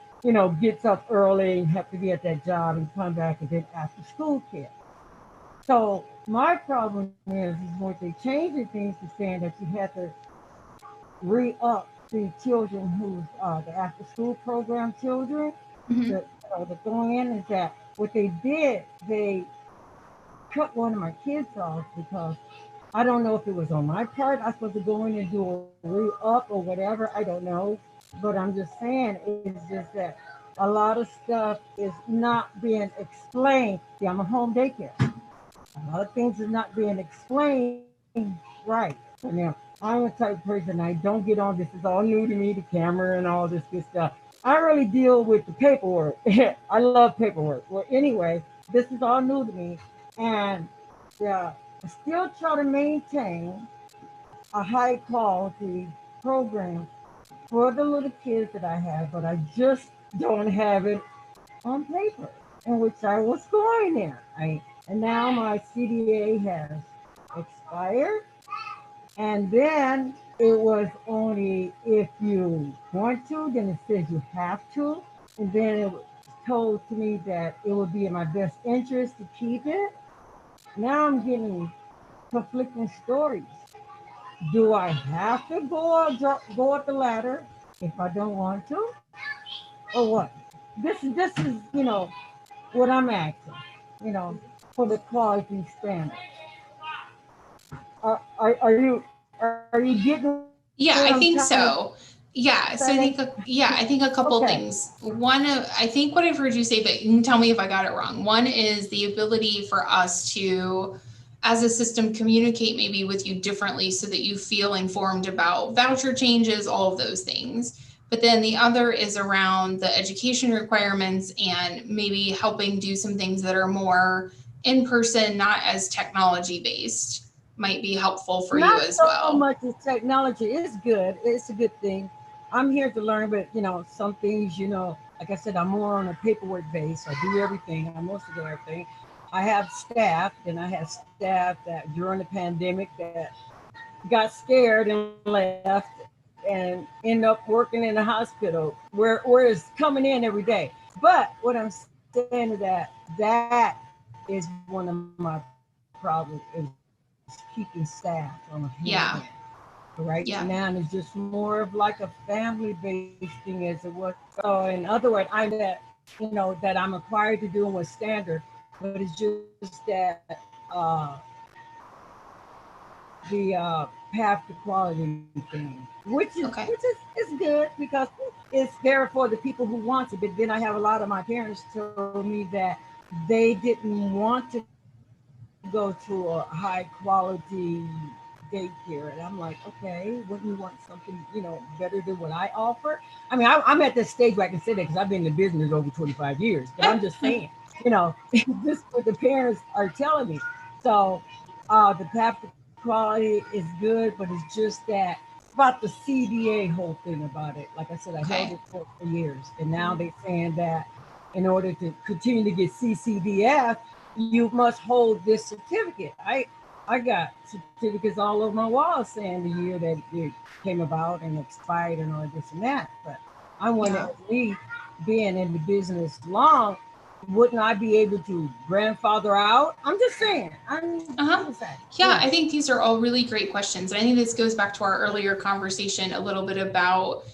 Speaker 9: gets up early and have to be at that job and come back and then after school care. So my problem is when they changing things to saying that you have to re-up the children who's the after school program children. That going in is that what they did, they cut one of my kids off because I don't know if it was on my part. I was supposed to go in and do a re-up or whatever. I don't know. But I'm just saying, it's just that a lot of stuff is not being explained. See, I'm a home daycare. A lot of things is not being explained right. So now, I'm a type of person, I don't get on, this is all new to me, the camera and all this good stuff. I really deal with the paperwork. I love paperwork. Well, anyway, this is all new to me. And I still try to maintain a high quality program for the little kids that I have, but I just don't have it on paper, in which I was going there. And now my CDA has expired. And then it was only if you want to, then it says you have to. And then it was told to me that it would be in my best interest to keep it. Now I'm getting conflicting stories. do I have to go up the ladder if I don't want to, or what? This is what I'm asking. You know, for the quality standard. Are you getting
Speaker 1: Yeah,
Speaker 9: what
Speaker 1: I
Speaker 9: I'm
Speaker 1: think
Speaker 9: trying to
Speaker 1: so. Yeah, so
Speaker 9: say?
Speaker 1: I think a couple
Speaker 9: Okay.
Speaker 1: things. One, I think what I've heard you say, but you can tell me if I got it wrong. One is the ability for us to, as a system, communicate maybe with you differently so that you feel informed about voucher changes, all of those things. But then the other is around the education requirements and maybe helping do some things that are more in person, not as technology based, might be helpful for you
Speaker 9: Not
Speaker 1: as
Speaker 9: so
Speaker 1: well.
Speaker 9: much as technology. It's good. It's a good thing. I'm here to learn, but some things, like I said, I'm more on a paperwork base. I do everything. I mostly do everything. I have staff, and I have staff that during the pandemic that got scared and left and end up working in a hospital where it's coming in every day. But what I'm saying is that is one of my problems is keeping staff on a
Speaker 1: Yeah.
Speaker 9: hand. Right
Speaker 1: Yeah.
Speaker 9: now, it's just more of like a family-based thing as it was. So, in other words, I that that I'm required to do and what's standard, but it's just that the path to quality thing,
Speaker 1: Okay.
Speaker 9: which is good because it's there for the people who want it. But then I have a lot of my parents told me that they didn't want to go to a high quality daycare, and I'm like, okay, wouldn't you want something better than what I offer? I mean, I'm at this stage where I can say that because I've been in the business over 25 years, but I'm just saying, this what the parents are telling me. So the path to quality is good, but it's just that about the CDA whole thing about it. Like I said, I held
Speaker 1: Okay.
Speaker 9: it for years, and now they're saying that in order to continue to get CCDF, you must hold this certificate. I got certificates all over my wall saying the year that it came about and expired and all this and that. But I wonder,
Speaker 1: Yeah.
Speaker 9: me being in the business long, wouldn't I be able to grandfather out? I'm just saying. I'm just saying.
Speaker 1: Yeah, I think these are all really great questions. And I think this goes back to our earlier conversation a little bit about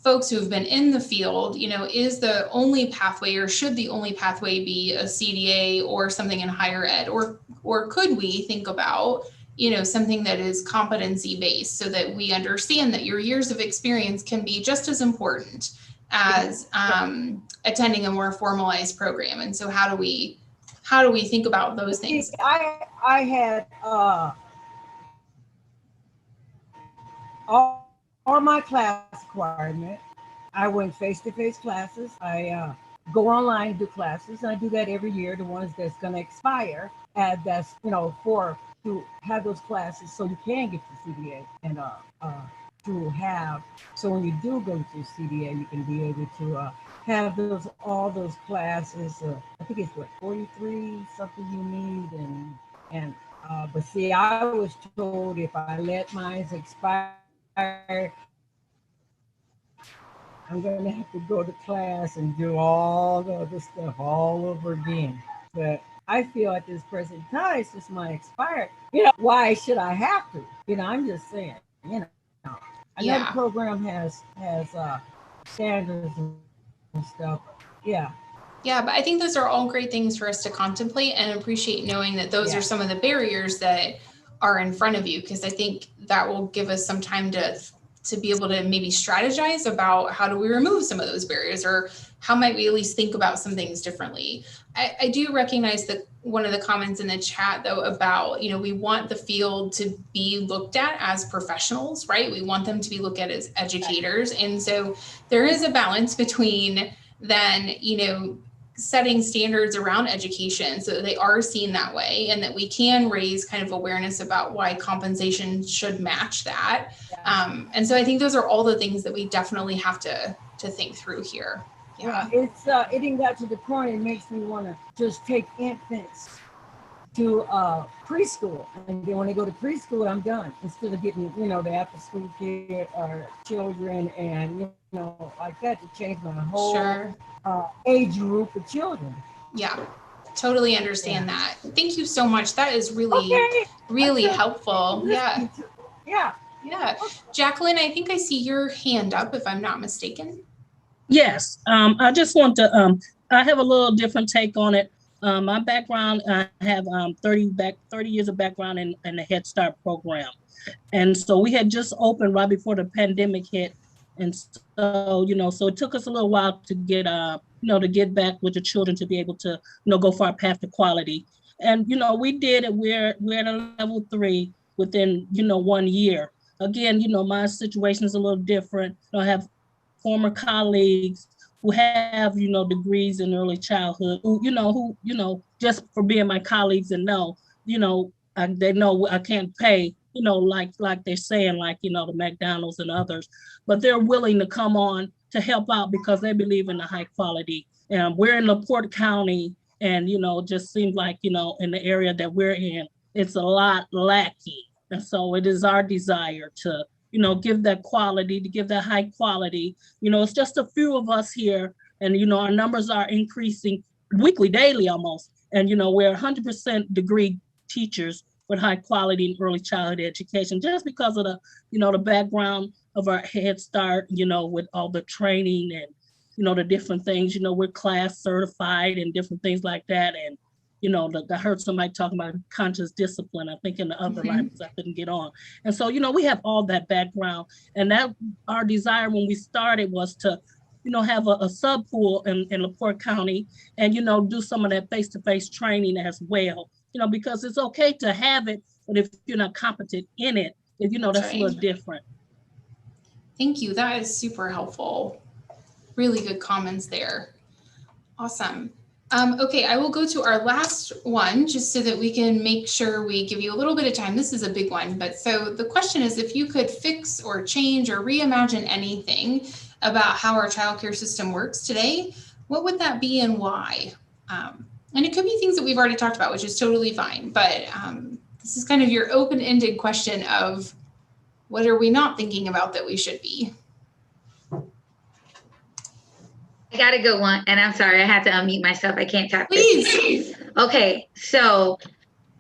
Speaker 1: folks who've been in the field, is the only pathway or should the only pathway be a CDA or something in higher ed, or could we think about, something that is competency based so that we understand that your years of experience can be just as important as attending a more formalized program. And so how do we think about those things?
Speaker 9: I had all my class requirement. I went face-to-face classes. I go online and do classes. And I do that every year, the ones that's going to expire. And that's, for to have those classes so you can get the CDA and to have, so when you do go to CDA, you can be able to have all those classes. I think it's 43 something you need. But see, I was told if I let mine expire, I'm going to have to go to class and do all the other stuff all over again. But I feel at this present time, since my expired, why should I have to? I'm just saying, I know the program has standards and stuff. Yeah.
Speaker 1: Yeah, but I think those are all great things for us to contemplate and appreciate, knowing that those are some of the barriers that are in front of you, because I think that will give us some time to be able to maybe strategize about how do we remove some of those barriers, or how might we at least think about some things differently. I do recognize that one of the comments in the chat though about, we want the field to be looked at as professionals, right? We want them to be looked at as educators. And so there is a balance between then, setting standards around education so that they are seen that way, and that we can raise kind of awareness about why compensation should match that. And so I think those are all the things that we definitely have to think through here. Yeah.
Speaker 9: It's it even got to the point it makes me want to just take infants to preschool, and then when they go to preschool, I'm done. Instead of getting the after school kid or children and like that, to change my whole age group of children.
Speaker 1: Yeah, totally understand that. Thank you so much. That is really really helpful. Yeah.
Speaker 9: Yeah.
Speaker 1: Yeah. Jacqueline, I think I see your hand up, if I'm not mistaken.
Speaker 10: Yes, I just want to, I have a little different take on it. My background, I have 30 years of background in the Head Start program. And so we had just opened right before the pandemic hit. And so, so it took us a little while to get, to get back with the children to be able to, go for our path to quality. And, we did it. We're at a level 3 within, 1 year. Again, my situation is a little different. I have former colleagues who have, degrees in early childhood, who, just for being my colleagues and they know I can't pay, like they're saying, like, the McDonald's and others, but they're willing to come on to help out because they believe in the high quality. And we're in LaPorte County, and, just seems like, in the area that we're in, it's a lot lacking. And so it is our desire to, give that quality, to give that high quality. It's just a few of us here, and, our numbers are increasing weekly, daily almost. And, we're 100% degree teachers with high quality in early childhood education, just because of the, the background of our Head Start, with all the training and, the different things, we're class certified and different things like that. And, I heard somebody talking about conscious discipline, I think in the other lines I couldn't get on. And so, we have all that background, and that our desire when we started was to, have a sub pool in LaPorte County and, do some of that face-to-face training as well, because it's okay to have it, but if you're not competent in it, that's right. A little different.
Speaker 1: Thank you. That is super helpful. Really good comments there. Awesome. Okay, I will go to our last one just so that we can make sure we give you a little bit of time. This is a big one, but so the question is, if you could fix or change or reimagine anything about how our childcare system works today, what would that be and why? And it could be things that we've already talked about, which is totally fine, but this is kind of your open-ended question of what are we not thinking about that we should be?
Speaker 5: I got a good one, and I'm sorry, I had to unmute myself. I can't tap.
Speaker 1: Please.
Speaker 5: Okay, so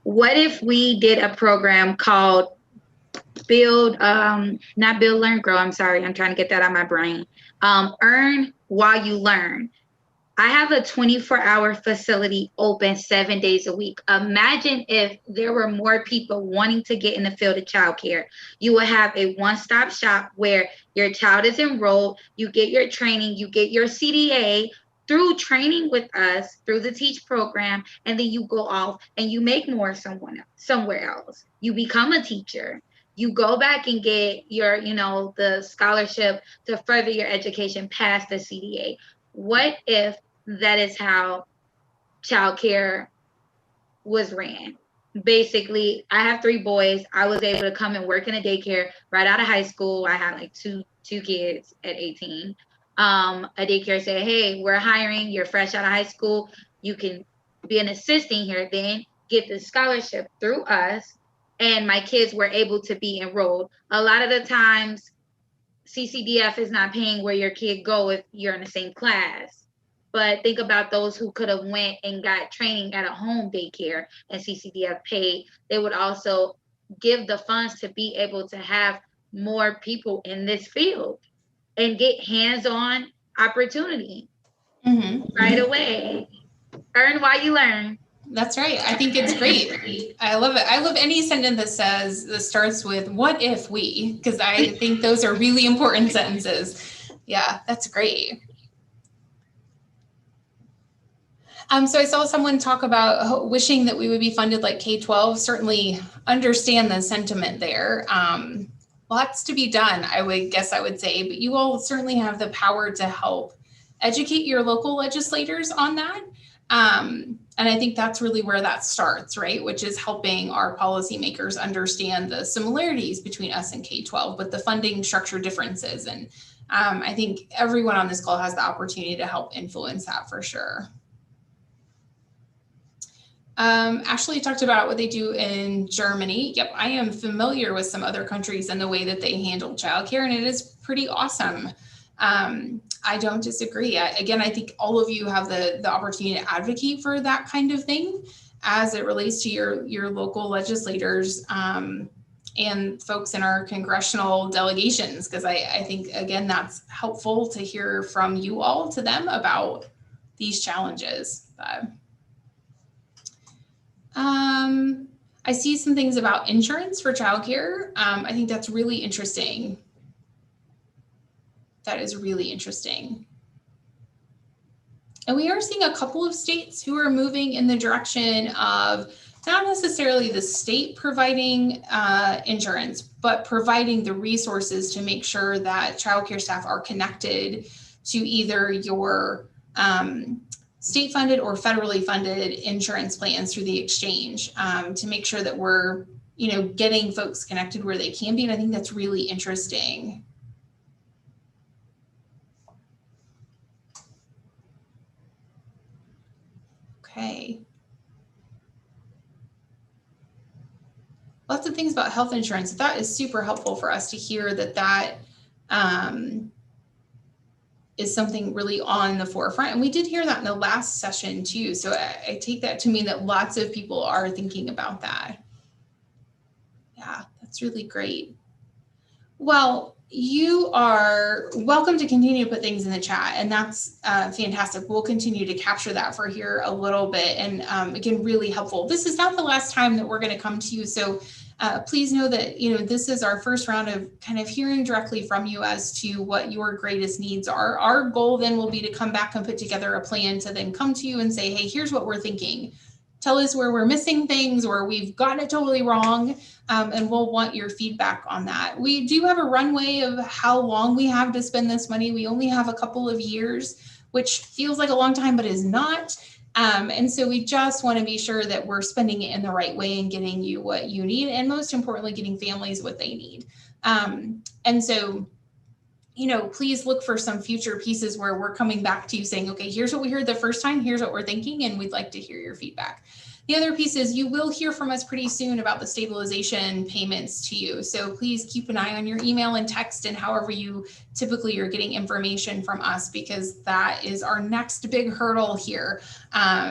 Speaker 5: what if we did a program called not Build, Learn, Grow. I'm sorry, I'm trying to get that out of my brain. Earn while you learn. I have a 24-hour facility open 7 days a week. Imagine if there were more people wanting to get in the field of childcare. You will have a one-stop shop where your child is enrolled, you get your training, you get your CDA through training with us, through the TEACH program, and then you go off and you make more somewhere else. You become a teacher. You go back and get your, the scholarship to further your education past the CDA. What if that is how childcare was ran? Basically, I have 3 boys. I was able to come and work in a daycare right out of high school. I had like two kids at 18. A daycare said, hey, we're hiring. You're fresh out of high school. You can be an assistant here, then get the scholarship through us. And my kids were able to be enrolled. A lot of the times, CCDF is not paying where your kid go if you're in the same class. But think about those who could have went and got training at a home daycare and CCDF paid. They would also give the funds to be able to have more people in this field and get hands-on opportunity right away. Earn while you learn.
Speaker 1: That's right. I think it's great. I love it. I love any sentence that starts with "what if we," because I think those are really important sentences. Yeah, that's great. So I saw someone talk about wishing that we would be funded like K-12. Certainly understand the sentiment there. Lots to be done, I would say, but you all certainly have the power to help educate your local legislators on that. And I think that's really where that starts, right? Which is helping our policymakers understand the similarities between us and K-12, but the funding structure differences. And I think everyone on this call has the opportunity to help influence that for sure. Ashley talked about what they do in Germany. Yep, I am familiar with some other countries and the way that they handle childcare, and it is pretty awesome. I don't disagree. Again, I think all of you have the opportunity to advocate for that kind of thing as it relates to your local legislators. and folks in our congressional delegations, because I think, again, that's helpful to hear from you all to them about these challenges. I see some things about insurance for childcare. I think that's really interesting. That is really interesting. And we are seeing a couple of states who are moving in the direction of not necessarily the state providing insurance, but providing the resources to make sure that childcare staff are connected to either your state funded or federally funded insurance plans through the exchange, to make sure that we're, getting folks connected where they can be. And I think that's really interesting. Okay. Lots of things about health insurance. That is super helpful for us to hear that is something really on the forefront. And we did hear that in the last session too. So I take that to mean that lots of people are thinking about that. Yeah, that's really great. Well, you are welcome to continue to put things in the chat, and that's fantastic. We'll continue to capture that for here a little bit, and again, really helpful. This is not the last time that we're going to come to you, so please know that this is our first round of kind of hearing directly from you as to what your greatest needs are. Our goal then will be to come back and put together a plan to then come to you and say, hey, here's what we're thinking. Tell us where we're missing things or we've gotten it totally wrong, and we'll want your feedback on that. We do have a runway of how long we have to spend this money. We only have a couple of years, which feels like a long time, but is not. And so we just want to be sure that we're spending it in the right way and getting you what you need, and most importantly, getting families what they need. And so, please look for some future pieces where we're coming back to you saying, okay, here's what we heard the first time, here's what we're thinking, and we'd like to hear your feedback. The other piece is you will hear from us pretty soon about the stabilization payments to you. So please keep an eye on your email and text and however you typically are getting information from us, because that is our next big hurdle here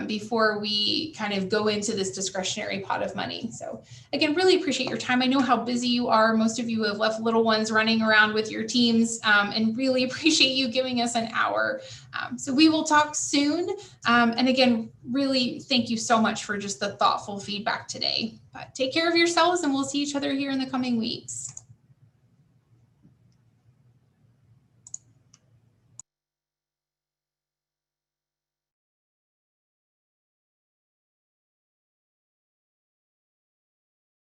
Speaker 1: before we kind of go into this discretionary pot of money. So again, really appreciate your time. I know how busy you are. Most of you have left little ones running around with your teams, and really appreciate you giving us an hour. So we will talk soon. And again, really thank you so much for just the thoughtful feedback today. But take care of yourselves, and we'll see each other here in the coming weeks.